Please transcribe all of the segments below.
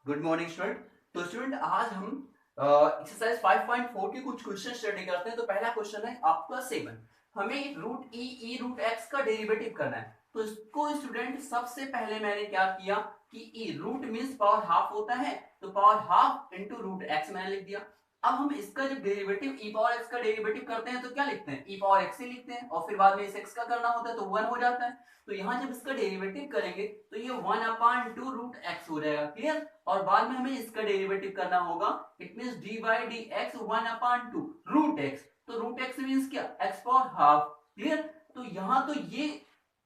Good morning student. तो student आज हम एक्सरसाइज 5.4 के कुछ क्वेश्चन स्टडी करते हैं। तो पहला क्वेश्चन है आपका 7। हमें रूट ई रूट एक्स का डेरिवेटिव करना है। तो इसको स्टूडेंट सबसे पहले मैंने क्या किया कि e root means power half होता है, तो power half into root x मैंने लिख दिया। अब हम इसका जब डेरिवेटिव ई पावर एक्स का डेरिवेटिव करते हैं तो क्या लिखते हैं, ई पावर एक्स ही लिखते हैं, और फिर बाद में इस एक्स का करना होता है तो 1 हो जाता है। तो यहाँ जब इसका डेरिवेटिव करेंगे तो ये 1/2 रूट एक्स हो जाएगा। क्लियर। और बाद में हमें इसका डेरिवेटिव करना होगा, it means d by d x 1/2 root x. तो रूट एक्स मींस क्या, एक्स पावर हाफ। क्लियर। तो यहाँ तो ये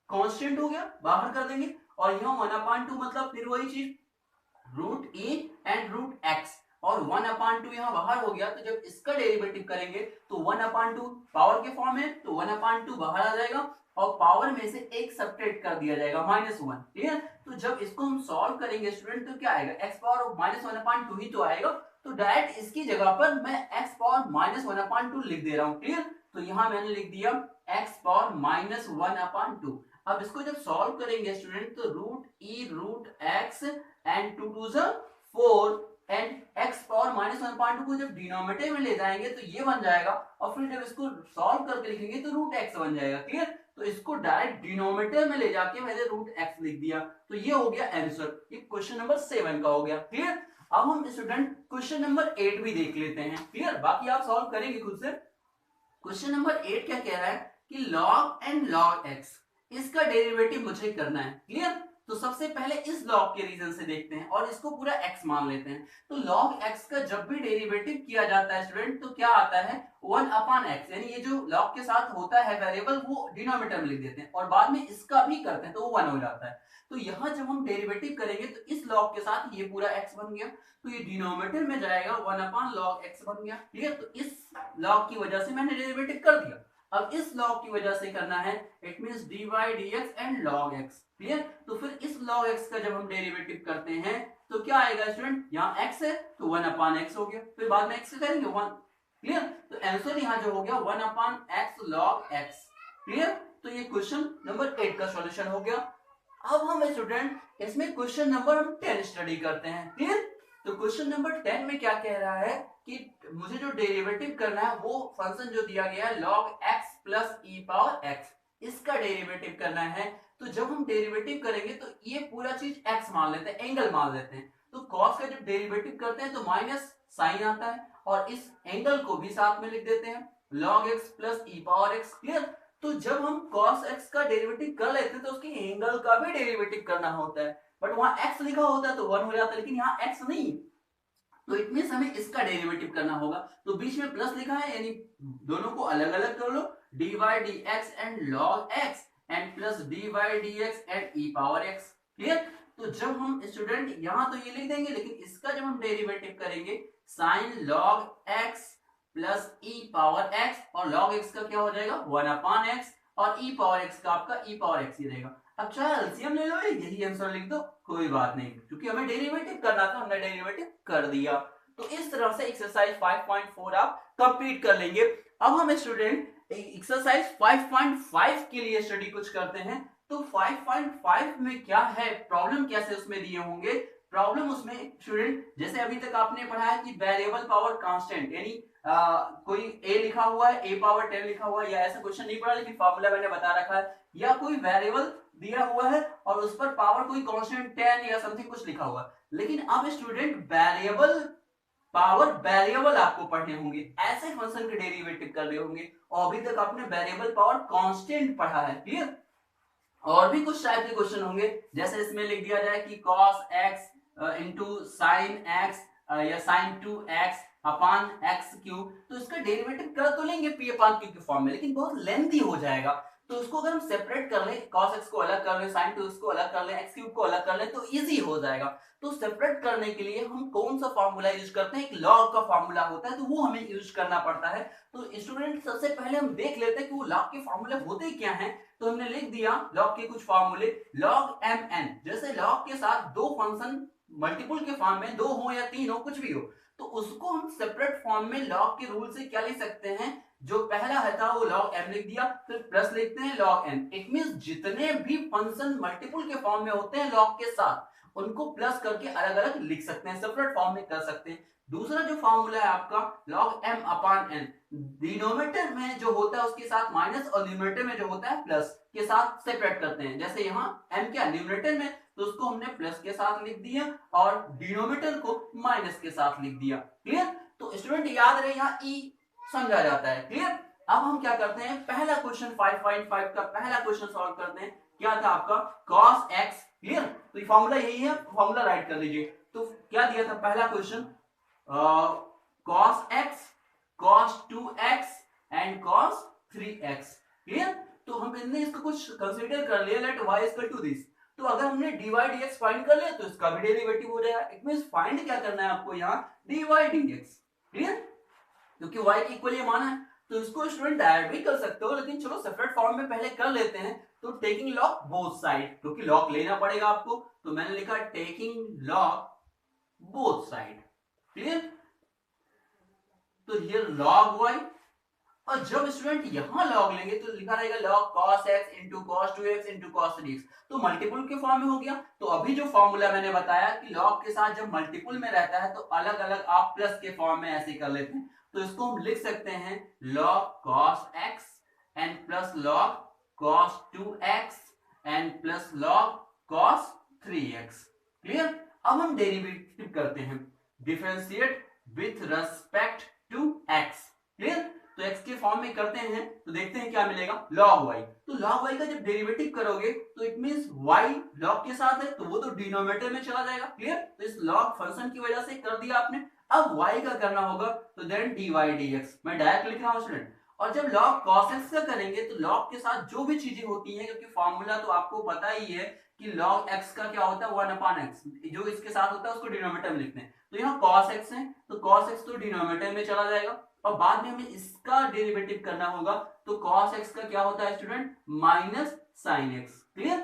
कांस्टेंट हो गया, बाहर कर देंगे, और यहाँ 1/2 मतलब फिर वही चीज root e and root x, और 1/2 यहाँ बाहर हो गया। तो जब इसका डेरिवेटिव करेंगे तो 1/2 पावर के फॉर्म में, तो 1/2 बाहर आ जाएगा और पावर में से एक सब्ट्रैक्ट कर दिया जाएगा -1। ठीक है। तो जब इसको हम सॉल्व करेंगे स्टूडेंट तो क्या आएगा, x पावर -1/2 ही तो आएगा। तो डायरेक्ट इसकी जगह पर मैं x पावर -1/2 लिख दे रहा हूं। क्लियर। तो यहां मैंने लिख दिया x पावर -1/2। अब इसको जब सॉल्व करेंगे स्टूडेंट तो root e root x and 2 2 4 and x power -1/2 को जब डिनोमिनेटर में ले जाएंगे तो ये बन जाएगा, और फिर जब इसको सॉल्व करके लिखेंगे तो रूट एक्स बन जाएगा। क्लियर। तो इसको डायरेक्ट डिनोमिनेटर में ले जाके मैंने रूट एक्स लिख दिया। तो ये हो गया आंसर, ये क्वेश्चन नंबर 7 का हो गया। क्लियर। अब हम स्टूडेंट क्वेश्चन नंबर 8 भी देख लेते हैं। क्लियर। बाकी आप सॉल्व करेंगे खुद से। क्वेश्चन नंबर 8 क्या कह रहा है कि log एंड log x, इसका डेरिवेटिव मुझे करना है। क्लियर। तो सबसे पहले इस log के रीजन से देखते हैं और इसको पूरा x मान लेते हैं। तो log x का जब भी डेरिवेटिव किया जाता है स्टूडेंट तो क्या आता है 1/x, यानी ये जो log के साथ होता है वेरिएबल वो डिनोमिनेटर में लिख देते हैं और बाद में इसका भी करते हैं तो वो 1 हो जाता है। तो यहां जब हम डेरिवेटिव करेंगे तो इस log के साथ ये पूरा x बन गया, तो ये डिनोमिनेटर में जाएगा 1/log x बन गया। ठीक है। तो इस log की वजह से मैंने डेरिवेटिव कर दिया। अब इस log की वजह से करना है, it means dy dx and log x। Clear. तो फिर इस log x का जब हम डेरिवेटिव करते हैं तो क्या आएगा स्टूडेंट, यहाँ x है तो 1/x हो गया, फिर बाद में x से करेंगे 1। क्लियर। तो आंसर यहाँ जो हो गया 1/x log x। क्लियर। तो ये क्वेश्चन नंबर 8 का सॉल्यूशन हो गया। अब हम स्टूडेंट इसमें क्वेश्चन नंबर 10 स्टडी करते हैं। क्लियर। तो क्वेश्चन नंबर 10 में क्या कह रहा है कि मुझे जो डेरिवेटिव करना है वो फंक्शन जो दिया गया है log x plus e power x, इसका डेरिवेटिव करना है। तो जब हम डेरिवेटिव करेंगे तो ये पूरा चीज x मान लेते हैं, एंगल मान लेते हैं। तो cos का जब डेरिवेटिव करते हैं तो माइनस साइन आता है और इस एंगल को भी साथ में लिख देते हैं log x plus e power x। Clear. तो जब हम cos x का डेरिवेटिव कर लेते हैं तो उसके एंगल का भी डेरिवेटिव करना होता है, बट वहां x लिखा होता है तो 1 हो जाता है, लेकिन यहाँ x नहीं। तो इट मींस हमें इसका डेरिवेटिव करना होगा। तो बीच में प्लस लिखा है यानी दोनों को अलग अलग कर लो, dy dx and log x and plus dy dx and e power x। Clear. तो जब हम स्टूडेंट यहां तो ये लिख देंगे, लेकिन इसका जब हम डेरिवेटिव करेंगे sine log x plus e power x, और log x का क्या हो जाएगा 1/x, और e पावर x का आपका e पावर x ही रहेगा। अब चाहे एलसीएम ले लो या यही आंसर लिख दो, कोई बात नहीं, क्योंकि हमें डेरिवेटिव करना था, हमने डेरिवेटिव कर दिया। तो इस तरह से एक्सरसाइज 5.4 आप कंप्लीट कर लेंगे। अब हम स्टूडेंट एक्सरसाइज 5.5 के लिए स्टडी कुछ करते हैं। तो 5.5 में क्या है, प्रॉब्लम कैसे उसमें दिए होंगे। प्रॉब्लम उसमें स्टूडेंट जैसे अभी तक आपने पढ़ा है कि वेरिएबल पावर कांस्टेंट, यानी कोई a लिखा हुआ है, a पावर 10 लिखा हुआ है, या ऐसा क्वेश्चन नहीं पढ़ा लेकिन फॉर्मूला मैंने बता रखा है, या कोई वेरिएबल दिया हुआ है और उस पर पावर कोई कांस्टेंट 10 या समथिंग कुछ लिखा हुआ है। लेकिन अब स्टूडेंट वेरिएबल पावर वेरिएबल आपको पढ़ने होंगे, ऐसे फंक्शन के डेरिवेटिव कर रहे होंगे, और अभी तक आपने वेरिएबल पावर कांस्टेंट पढ़ा है। क्लियर। और भी कुछ टाइप के क्वेश्चन होंगे, जैसे इसमें लिख दिया जाए कि cos x into sine x या साइन 2x अपान एक्स क्यूब, तो इसका डेरिवेटिव कर तो लेंगे p अपान क्यू के फॉर्म में, लेकिन बहुत लेंथी हो जाएगा। तो उसको अगर हम सेपरेट कर लें, cos x को अलग कर लें, sin 2x को अलग कर लें, x क्यूब को अलग कर लें, तो इजी हो जाएगा। तो सेपरेट करने के लिए हम कौन सा फॉर्मूला यूज करते हैं, एक log का फॉर्मूला होता है, तो वो हमें यूज करना पड़ता है। तो स्टूडेंट सबसे पहले हम देख लेते हैं कि वो log के फॉर्मूले होते क्या हैं। तो हमने लिख दिया log के कुछ फॉर्मूले, log mn, जैसे log के साथ दो फंक्शन मल्टीपल के फॉर्म में, दो हो या तीन हो कुछ भी हो, तो उसको हम सेपरेट फॉर्म में log के रूल से क्या लिख सकते हैं, जो पहला है था वो log m लिख दिया, फिर प्लस लिखते हैं log n। इट मींस जितने भी फंक्शन मल्टीपल के फॉर्म में होते हैं log के साथ, उनको प्लस करके अलग अलग लिख सकते हैं, सेपरेट फॉर्म में कर सकते हैं। दूसरा जो फॉर्मूला है आपका log m अपान n, डिनोमिनेटर में जो होता है उसके साथ माइनस और न्यूमरेटर में जो होता है प्लस के साथ सेपरेट करते हैं। जैसे यहाँ m क्या न्यूमरेटर में, तो उसको हमने प्लस के साथ लिख दिया और डिनोमिनेटर को माइनस के साथ लिख दिया। क्लियर? तो स्टूडेंट याद रहे यहाँ e समझा जाता है। क्लियर? अब हम क्या करते हैं, पहला क्वेश्चन 5.5 का पहला क्वेश्चन सॉल्व करते हैं। क्या था आपका cos x। क्लियर? तो ये फॉर्मूला यही है, फॉर्मूला राइट कर लीजिए। तो क्या दिया था पहला question, cos x, cos 2x and cos 3x। Clear? तो हमने इसको कुछ कंसीडर कर लिया, let y equal to this. तो अगर हमने dy dx फाइंड कर लिया तो इसका भी डेरिवेटिव हो जाएगा। इट मींस फाइंड क्या करना है आपको यहाँ, dy dx। क्लियर? क्योंकि y के इक्वल ये माना है, तो इसको स्टूडेंट डायरेक्ट भी कर सकते हो, लेकिन चलो सेपरेट फॉर्म में पहले कर लेते हैं। तो टेकिंग लॉग बोथ साइड, क्योंकि लॉग लेना पड़ेगा आपको, तो मैंने लिखा taking log both side. Clear? तो ये लॉग y, और जब स्टूडेंट यहां लॉग लेंगे तो लिखा रहेगा log cos x into cos 2x into cos 3x, तो मल्टीपल के फॉर्म में हो गया। तो अभी जो फॉर्मूला मैंने बताया कि log के साथ जब मल्टीपल में रहता है तो अलग अलग आप प्लस के फॉर्म में ऐसे कर लेते हैं। तो इसको हम लिख सकते हैं log cos x and plus log cos 2x and plus log cos 3x। Clear? अब हम डेरिवेटिव करते हैं, differentiate with respect to x। Clear? तो x के फॉर्म में करते हैं तो देखते हैं क्या मिलेगा, log y। तो log y का जब डेरिवेटिव करोगे तो इट मींस y log के साथ है तो वो तो डिनोमिनेटर में चला जाएगा। क्लियर? तो इस log फंक्शन की वजह से कर दिया आपने। अब y का करना होगा तो देन dy dx, मैं डायरेक्ट लिख रहा हूं स्टूडेंट। और जब log cos x का करेंगे तो log के साथ जो भी चीजें होती हैं, क्योंकि फॉर्मूला तो आपको पता ही है कि log x का क्या होता है 1/x, जो इसके साथ होता है उसको डिनोमिनेटर में लिखते हैं। तो यहाँ cos x है तो cos x तो डिनोमिनेटर में चला जाएगा, और बाद में हमें इसका डेरिवेटिव करना होगा। तो cos x का क्या होता है student, minus sin x। Clear?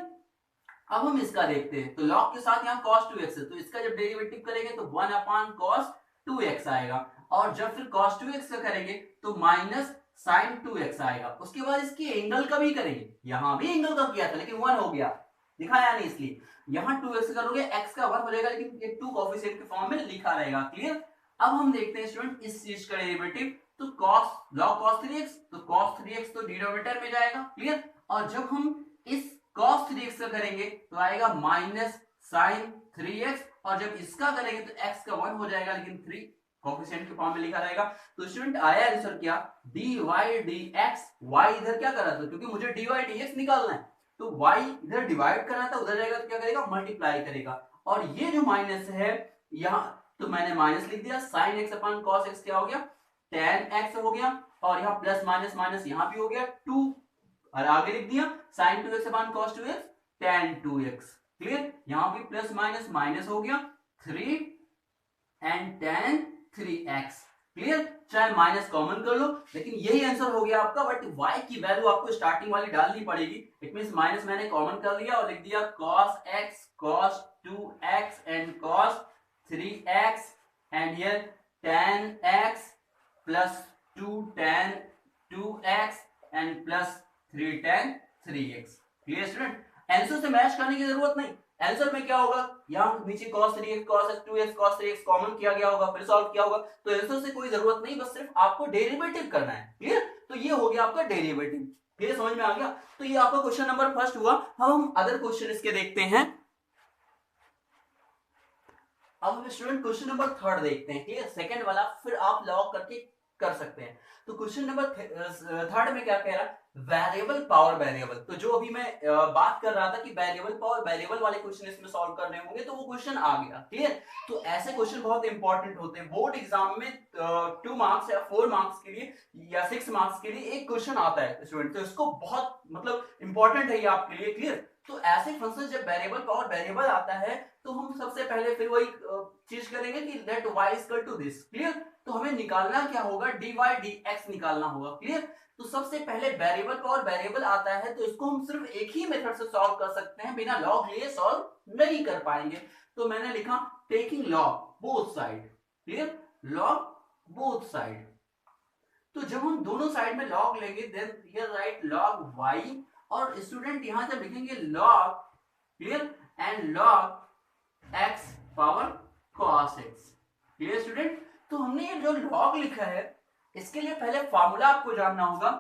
अब हम इसका देखते हैं, तो log के साथ यहाँ cos 2x है तो इसका जब डेरिवेटिव करेंगे तो 1/cos 2x आएगा, और जब फिर cos 2x का करेंगे तो माइनस sin 2x आएगा। उसके बाद इसके एंगल का भी करेंगे, यहां भी एंगल का किया था लेकिन 1 हो गया, दिखाया नहीं, इसलिए यहां 2x करोगे x का 1 हो जाएगा, लेकिन ये 2 कोएफिशिएंट के फॉर्म में लिखा रहेगा। क्लियर? अब हम देखते हैं स्टूडेंट इस चीज का डेरिवेटिव, तो log cos 3x, तो cos 3x तो डिनोमिनेटर में जाएगा। क्लियर? और जब हम इस cos 3x का करेंगे तो आएगा माइनस sin 3x, और जब इसका करेंगे तो x का 1 हो जाएगा, लेकिन 3 कोएफिशिएंट के फॉर्म में लिखा रहेगा। तो स्टूडेंट आया आंसर क्या, dy dx। y इधर क्या कर रहा था, क्योंकि मुझे dy dx निकालना है, तो y इधर डिवाइड कर रहा था, उधर जाएगा तो क्या करेगा, मल्टीप्लाई करेगा। और ये जो माइनस है यहाँ, तो मैंने माइनस लिख दिया, sin x अपन cos x क्या हो गया, tan x हो गया, और यहाँ प्लस माइनस माइनस यहाँ भी हो गया 2, और आगे लिख दिया sin 2x अपन cos 2x tan 2x। Clear? यहाँ भी प्लस माइनस माइनस हो गया 3 एंड tan 3x। क्लियर? चाहे माइनस कॉमन कर लो, लेकिन यही आंसर हो गया आपका। बट y की वैल्यू आपको स्टार्टिंग वाली डालनी पड़ेगी। इट मींस माइनस मैंने कॉमन कर लिया और लिख दिया cos x cos 2x and cos 3x and here tan x plus 2 tan 2x and plus 3 tan 3x। Clear student? Answer से मैच करने की जरूरत नहीं, आंसर में क्या होगा, यहाँ नीचे cos 3x cos 2x cos 3x common किया गया होगा, फिर सॉल्व किया होगा, तो आंसर से कोई जरूरत नहीं, बस सिर्फ आपको डेरिवेटिव करना है। क्लियर? तो ये हो गया आपका डेरिवेटिव। क्लियर? समझ में आ गया? तो ये आपका क्वेश्चन नंबर फर्स्ट हुआ। अब हम अदर क्वेश्चन इसके देखते हैं। अब हम स्टूडेंट क्वेश्चन नंबर थर्ड देखते हैं। ठीक है, सेकंड वाला फिर आप लॉग करके कर सकते हैं। तो क्वेश्चन नंबर थर्ड में क्या कह रहा है, वेरिएबल पावर वेरिएबल। तो जो अभी मैं बात कर रहा था कि वेरिएबल पावर वेरिएबल वाले क्वेश्चन इसमें सॉल्व करने होंगे, तो वो क्वेश्चन आ गया। क्लियर? तो ऐसे क्वेश्चन बहुत इंपॉर्टेंट होते हैं बोर्ड एग्जाम में। 2 मार्क्स या 4 मार्क्स के लिए या 6 मार्क्स के लिए एक क्वेश्चन आता है स्टूडेंट, तो इसको बहुत मतलब इंपॉर्टेंट है ये आपके लिए। क्लियर? तो ऐसे फंक्शन जब वेरिएबल पावर वेरिएबल आता है तो हम सबसे पहले फिर वही चीज करेंगे कि let y equal to this. Clear? तो हमें निकालना क्या होगा, dy dx निकालना होगा। क्लियर? तो सबसे पहले वेरिएबल पावर वेरिएबल आता है तो इसको हम सिर्फ एक ही मेथड से सॉल्व कर सकते हैं, बिना लॉग लिए सॉल्व नहीं कर पाएंगे। तो मैंने लिखा taking log both side. Clear? Log both side. तो जब हम दोनों साइड में लॉग लेंगे then here right log y, और स्टूडेंट यहां जब लिखेंगे log, clear, and log x power cos x। Clear student? तो हमने ये जो लॉग लिखा है इसके लिए पहले फॉर्मूला आपको जानना होगा।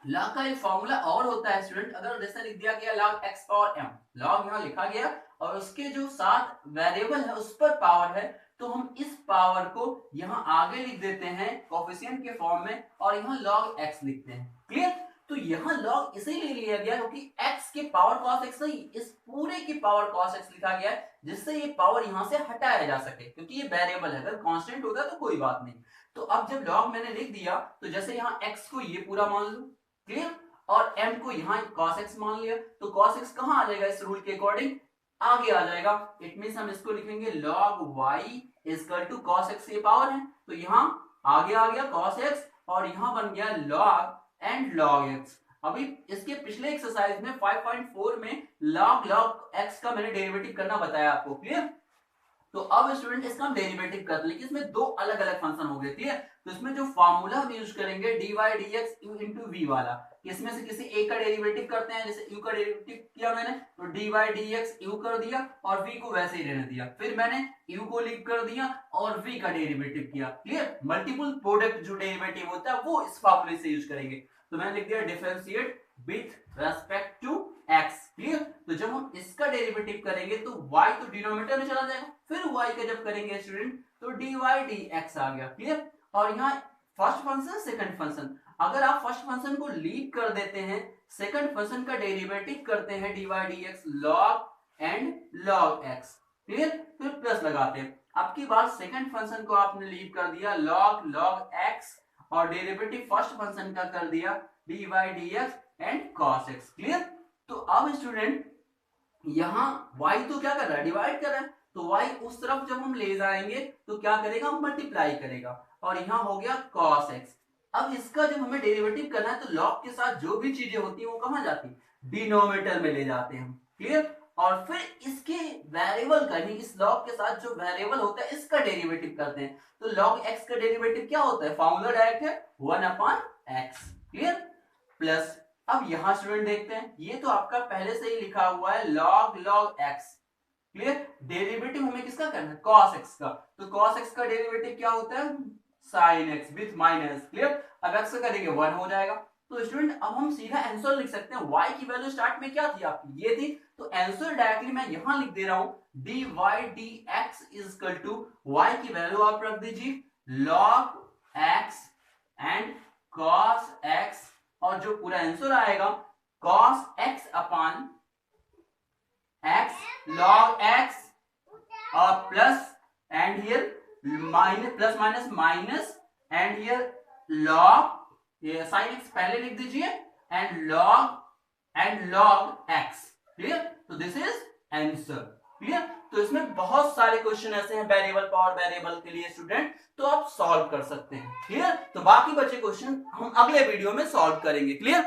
लॉग का एक फॉर्मूला और होता है स्टूडेंट, अगर जैसे लिख दिया गया log x power m, log यहाँ लिखा गया और उसके जो साथ वेरिएबल है उस पर पावर है, तो हम इस पावर को यहाँ आगे लिख देते हैं कोफिशिएंट के फॉर्म में और यहाँ log x लिखते हैं। क्लियर? तो यहाँ log इसीलिए लिया गया क्योंकि x के पावर cos x नहीं, इस पूरे की पावर cos x लिखा गया है जिससे ये पावर यहाँ से हटाया जा सके, क्योंकि ये वेरिएबल है, अगर कांस्टेंट होता तो कोई बात नहीं। तो अब जब log मैंने लिख दिया तो जैसे यहाँ x को ये पूरा मान लो, क्लियर, और m को यहाँ cos x मान लिया, तो cos x कहाँ आ जाएगा इस रूल के अकॉर्डिंग? आगे आ जाएगा। इट मींस हम इसको लिखेंगे log y equal to cos x ये पावर है, तो यहाँ आगे आ गया cos x और यहाँ बन गया log एंड log x। अभी इसके पिछले एक्सरसाइज में 5.4 में log x का मैंने डेरिवेटिव करना बताया आपको। क्लियर? तो अब स्टूडेंट इसका हम डेरिवेटिव कर लेंगे, इसमें दो अलग अलग फंक्शन हो गए। क्लियर? तो इसमें जो फॉर्मूला हम यूज करेंगे dy dx u into v वाला, इसमें से किसी एक का डेरिवेटिव करते हैं। जैसे u का डेरिवेटिव किया मैंने तो dy dx u कर दिया और v को वैसे ही रहने दिया, फिर मैंने u को लिख कर दिया और v का डेरिवेटिव किया। क्लियर? मल्टीपल प्रोडक्ट जो डेरिवेटिव होता है वो इस फॉर्मूले से यूज करेंगे। तो मैंने लिख दिया differentiate with respect to x। Clear? तो जब हम इसका डेरिवेटिव करेंगे तो y तो डिनोमिनेटर में चला जाएगा, फिर y का जब करेंगे स्टूडेंट तो dy dx आ गया। क्लियर? और यहाँ फर्स्ट फंक्शन सेकंड फंक्शन, अगर आप फर्स्ट फंक्शन को लीव कर देते हैं, सेकंड फंक्शन का डेरिवेटिव करते हैं dy dx log and log x। Clear? फिर प्लस लगाते हैं। अब की बार सेकंड फंक्शन को आपने लीव कर दिया log x और डेरिवेटिव फर्स्ट फंक्शन का कर दिया dy dx and cos x। Clear? तो अब स्टूडेंट यहाँ y तो क्या कर रहा है? डिवाइड कर रहा है, तो y उस तरफ जब हम ले जाएंगे तो क्या करेगा? मल्टीप्लाई करेगा और यहाँ हो गया cos x। अब इसका जब हमें डेरिवेटिव करना है तो log के साथ जो भी चीजें होती है वो कहाँ जाती है? डिनोमिनेटर में ले जाते हैं हम। क्लियर? और फिर इसके वेरिएबल का ही इस log के साथ जो वेरिएबल होता है इसका डेरिवेटिव करते हैं। तो log x का डेरिवेटिव क्या होता है? फॉर्मूला डायरेक्ट है 1/x। क्लियर? प्लस अब यहां स्टूडेंट देखते हैं, ये तो आपका पहले से ही लिखा हुआ है log x। क्लियर? डेरिवेटिव हमें किसका करना है? cos x का। तो cos x का डेरिवेटिव क्या होता है? sin x with minus. Clear? अब x का करेंगे 1 हो जाएगा। तो स्टूडेंट अब हम सीधा आंसर लिख सकते हैं। y की वैल्यू स्टार्ट में क्या थी आपकी? ये थी, तो आंसर डायरेक्टली मैं यहां लिख दे रहा हूं dy dx is equal to y की वैल्यू आप रख दीजिए log x and cos x, और जो पूरा आंसर आएगा cos x upon x log x और plus and here minus, plus minus minus and here log, ये sin x पहले लिख दीजिए एंड log x। क्लियर? तो दिस इज आंसर। क्लियर? तो इसमें बहुत सारे क्वेश्चन ऐसे हैं वेरिएबल पावर वेरिएबल के लिए स्टूडेंट, तो आप सॉल्व कर सकते हैं। क्लियर? तो बाकी बचे क्वेश्चन हम अगले वीडियो में सॉल्व करेंगे। क्लियर?